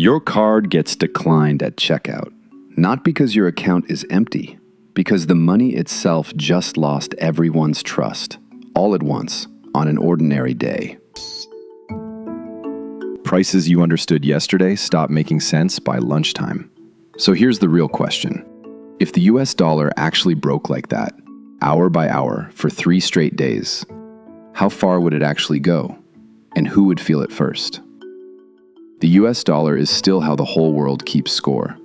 Your card gets declined at checkout, not because your account is empty, because the money itself just lost everyone's trust, all at once, on an ordinary day. Prices you understood yesterday stop making sense by lunchtime. So here's the real question. If the US dollar actually broke like that, hour by hour, for 3 straight days, how far would it actually go? And who would feel it first? The US dollar is still how the whole world keeps score.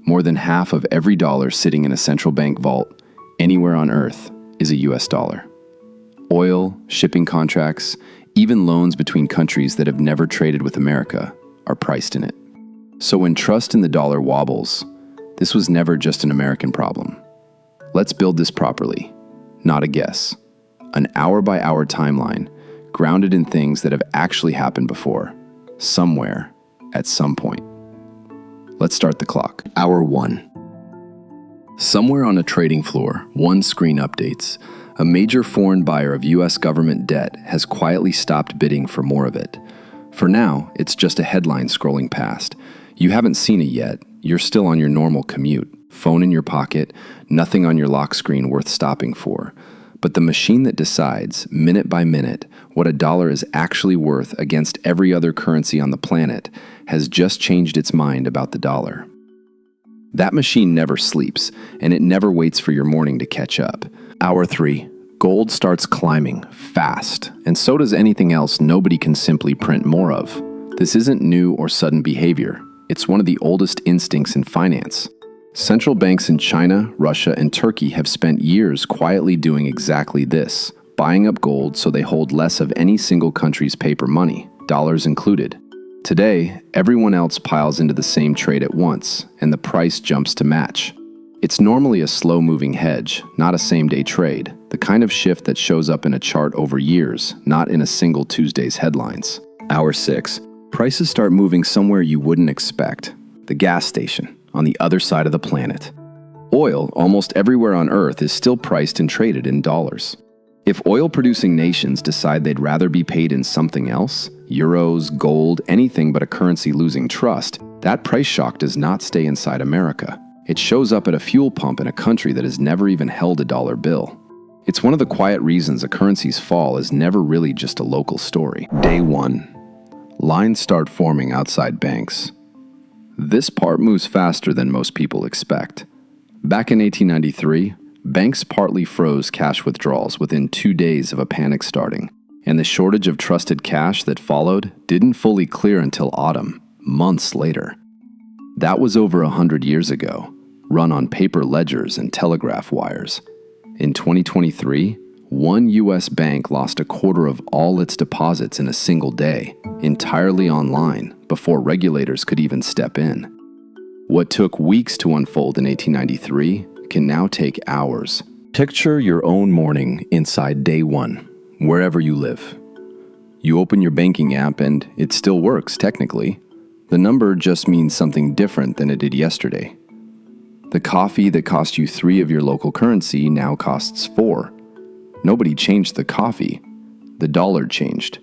More than half of every dollar sitting in a central bank vault anywhere on Earth is a US dollar. Oil, shipping contracts, even loans between countries that have never traded with America are priced in it. So when trust in the dollar wobbles, this was never just an American problem. Let's build this properly, not a guess. An hour-by-hour timeline grounded in things that have actually happened before, somewhere, at some point. Let's start the clock. Hour 1. Somewhere on a trading floor, one screen updates. A major foreign buyer of US government debt has quietly stopped bidding for more of it. For now, it's just a headline scrolling past. You haven't seen it yet. You're still on your normal commute. Phone in your pocket, nothing on your lock screen worth stopping for. But the machine that decides, minute by minute, what a dollar is actually worth against every other currency on the planet has just changed its mind about the dollar. That machine never sleeps, and it never waits for your morning to catch up. Hour 3. Gold starts climbing, fast, and so does anything else nobody can simply print more of. This isn't new or sudden behavior. It's one of the oldest instincts in finance. Central banks in China, Russia, and Turkey have spent years quietly doing exactly this, buying up gold so they hold less of any single country's paper money, dollars included. Today, everyone else piles into the same trade at once, and the price jumps to match. It's normally a slow-moving hedge, not a same-day trade, the kind of shift that shows up in a chart over years, not in a single Tuesday's headlines. Hour 6. Prices start moving somewhere you wouldn't expect. The gas station, on the other side of the planet. Oil, almost everywhere on Earth, is still priced and traded in dollars. If oil-producing nations decide they'd rather be paid in something else, euros, gold, anything but a currency losing trust, that price shock does not stay inside America. It shows up at a fuel pump in a country that has never even held a dollar bill. It's one of the quiet reasons a currency's fall is never really just a local story. Day 1. Lines start forming outside banks. This part moves faster than most people expect. Back in 1893, banks partly froze cash withdrawals within 2 days of a panic starting, and the shortage of trusted cash that followed didn't fully clear until autumn, months later. That was over 100 years ago, run on paper ledgers and telegraph wires. In 2023, one U.S. bank lost a quarter of all its deposits in a single day, entirely online, before regulators could even step in. What took weeks to unfold in 1893 can now take hours. Picture your own morning inside Day 1, wherever you live. You open your banking app and it still works technically. The number just means something different than it did yesterday. The coffee that cost you 3 of your local currency now costs 4. Nobody changed the coffee. The dollar changed.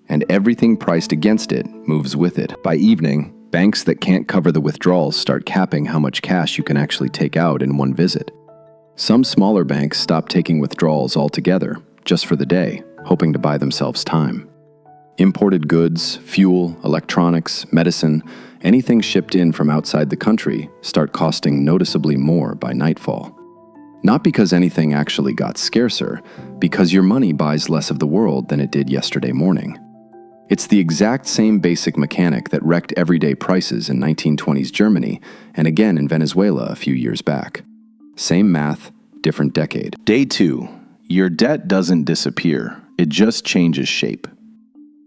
And everything priced against it moves with it. By evening, banks that can't cover the withdrawals start capping how much cash you can actually take out in one visit. Some smaller banks stop taking withdrawals altogether, just for the day, hoping to buy themselves time. Imported goods, fuel, electronics, medicine, anything shipped in from outside the country start costing noticeably more by nightfall. Not because anything actually got scarcer, because your money buys less of the world than it did yesterday morning. It's the exact same basic mechanic that wrecked everyday prices in 1920s Germany and again in Venezuela a few years back. Same math, different decade. Day 2. Your debt doesn't disappear, it just changes shape.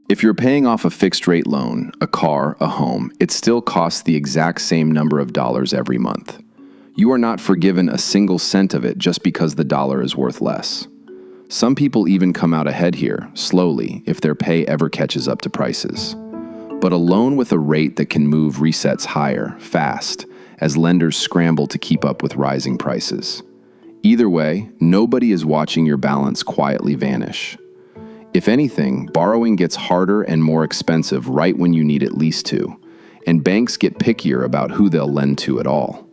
If you're paying off a fixed-rate loan, a car, a home, it still costs the exact same number of dollars every month. You are not forgiven a single cent of it just because the dollar is worth less. Some people even come out ahead here, slowly, if their pay ever catches up to prices. But a loan with a rate that can move resets higher, fast, as lenders scramble to keep up with rising prices. Either way, nobody is watching your balance quietly vanish. If anything, borrowing gets harder and more expensive right when you need it least to. And banks get pickier about who they'll lend to at all.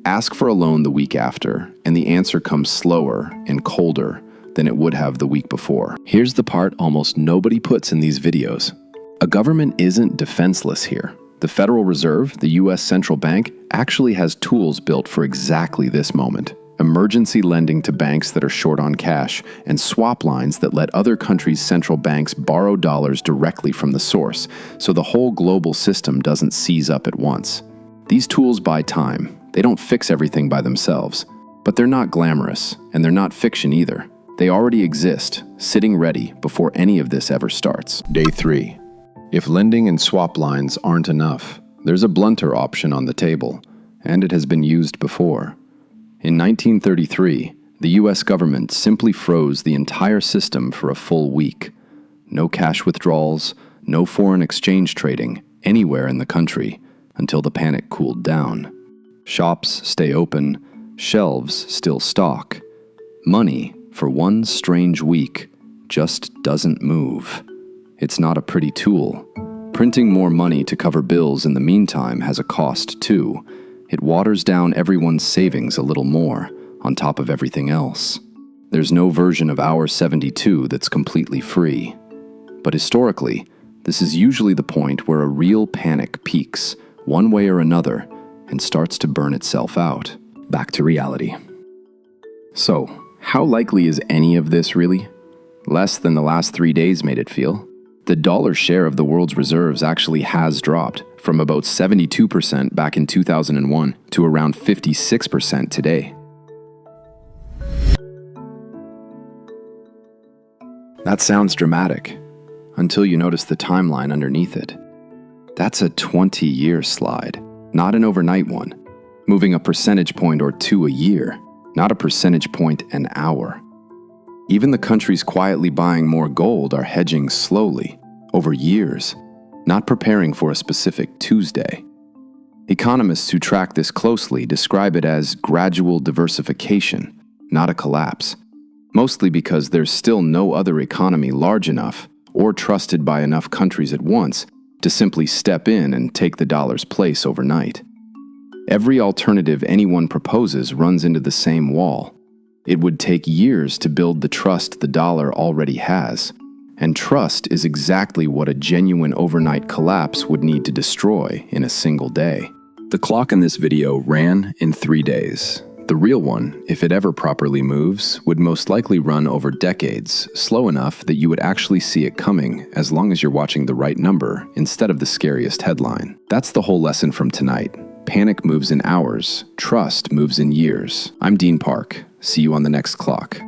Ask for a loan the week after, and the answer comes slower and colder than it would have the week before. Here's the part almost nobody puts in these videos. A government isn't defenseless here. The Federal Reserve, the US central bank, actually has tools built for exactly this moment. Emergency lending to banks that are short on cash, and swap lines that let other countries' central banks borrow dollars directly from the source, so the whole global system doesn't seize up at once. These tools buy time. They don't fix everything by themselves. But they're not glamorous, and they're not fiction either. They already exist, sitting ready before any of this ever starts. Day 3. If lending and swap lines aren't enough, there's a blunter option on the table, and it has been used before. In 1933, the US government simply froze the entire system for a full week. No cash withdrawals, no foreign exchange trading anywhere in the country until the panic cooled down. Shops stay open, shelves still stock. Money, for one strange week, just doesn't move. It's not a pretty tool. Printing more money to cover bills in the meantime has a cost too. It waters down everyone's savings a little more, on top of everything else. There's no version of Hour 72 that's completely free. But historically, this is usually the point where a real panic peaks, one way or another, and starts to burn itself out. Back to reality. So, how likely is any of this really? Less than the last 3 days made it feel. The dollar share of the world's reserves actually has dropped from about 72% back in 2001 to around 56% today. That sounds dramatic, until you notice the timeline underneath it. That's a 20-year slide, not an overnight one, moving a percentage point or two a year, not a percentage point an hour. Even the countries quietly buying more gold are hedging slowly, over years, not preparing for a specific Tuesday. Economists who track this closely describe it as gradual diversification, not a collapse, mostly because there's still no other economy large enough or trusted by enough countries at once to simply step in and take the dollar's place overnight. Every alternative anyone proposes runs into the same wall. It would take years to build the trust the dollar already has, and trust is exactly what a genuine overnight collapse would need to destroy in a single day. The clock in this video ran in 3 days. The real one, if it ever properly moves, would most likely run over decades, slow enough that you would actually see it coming as long as you're watching the right number instead of the scariest headline. That's the whole lesson from tonight. Panic moves in hours, trust moves in years. I'm Dean Park. See you on the next clock.